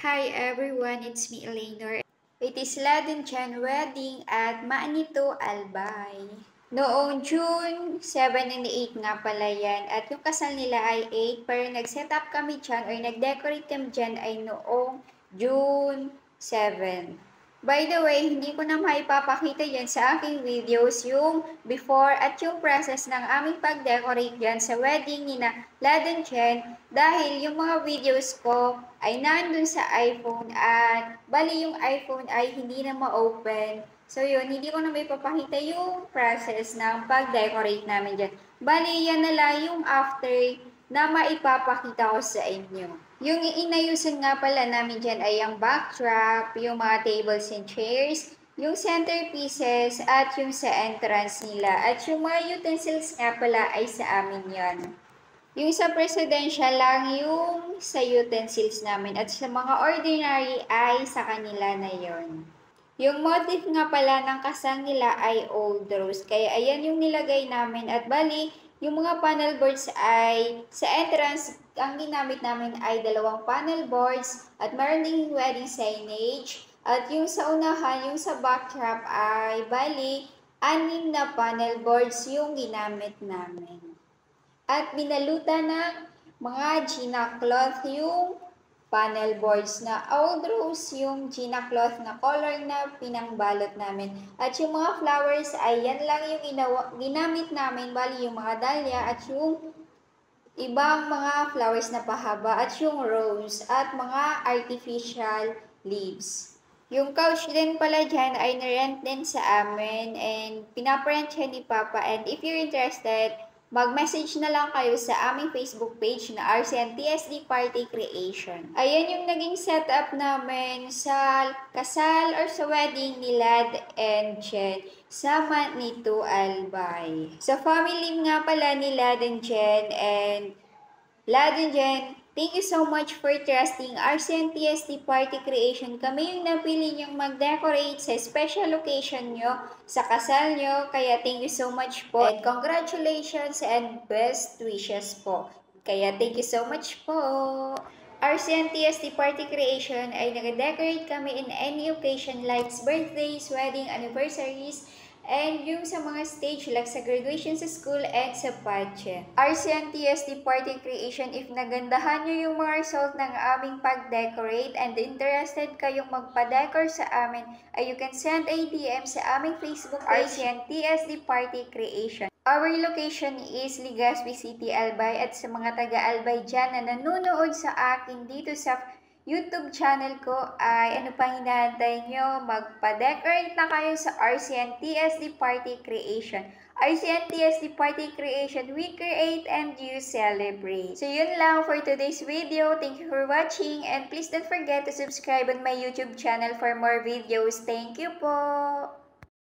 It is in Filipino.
Hi everyone, it's me Eleanor. It is Ladenchen wedding at Manito Albay. Noong June 7 and 8 nga pala yan at yung kasal nila ay 8 pero nag-set up kami dyan or nag-decorate kami dyan ay noong June 7. By the way, hindi ko na maipapakita yan sa aking videos yung before at yung process ng aming pag-decorate dyan sa wedding ni na Laden Chen dahil yung mga videos ko ay nandun sa iPhone at bali yung iPhone ay hindi na ma-open. So yun, hindi ko na maipapakita yung process ng pag-decorate namin dyan. Bali yan na lang yung after na maipapakita ko sa inyo. Yung inayusin nga pala namin dyan ay yung backdrop, yung mga tables and chairs, yung centerpieces, at yung sa entrance nila. At yung mga utensils nga pala ay sa amin yan. Yung sa presidential lang yung sa utensils namin at sa mga ordinary ay sa kanila na yon. Yung motif nga pala ng kasal nila ay old rose. Kaya ayan yung nilagay namin at bali, yung mga panel boards ay sa entrance, ang ginamit namin ay 2 panel boards at meron ding wedding signage. At yung sa unahan, yung sa backdrop ay bali, 6 na panel boards yung ginamit namin. At binalutan ng mga Gina cloth yung panel boards na old rose yung Gina cloth na color na pinangbalot namin. At yung mga flowers ay yan lang yung ginamit namin, bali yung mga dahlia at yung ibang mga flowers na pahaba at yung rose at mga artificial leaves. Yung couch din pala dyan ay narent din sa amin and pinaparent siya ni Papa, and if you're interested, mag-message na lang kayo sa aming Facebook page na RCN TSD Party Creation. Ayan yung naging setup namin sa kasal or sa wedding ni Lad and Jen sa Manito Albay. Sa family nga pala ni Lad and Jen and thank you so much for trusting RCN TSD Party Creation. Kami yung napili niyong mag-decorate sa special occasion nyo, sa kasal nyo. Kaya thank you so much po. And congratulations and best wishes po. Kaya thank you so much po. RCN TSD Party Creation ay nag-decorate kami in any occasion like birthdays, wedding, anniversaries, and yung sa mga stage like sa graduation sa school and sa pageant. RCN TSD Party Creation, if nagandahan nyo yung mga result ng aming pag-decorate and interested kayong magpa-decor sa amin, ay you can send a DM sa aming Facebook page, RCN TSD Party Creation. Our location is Legazpi City, Albay, at sa mga taga-Albay dyan na nanonood sa akin dito sa YouTube channel ko ay ano pang hinahantay nyo, magpa-decorate na kayo sa RCN TSD Party Creation. RCN TSD Party Creation, we create and you celebrate. So yun lang for today's video. Thank you for watching and please don't forget to subscribe on my YouTube channel for more videos. Thank you po!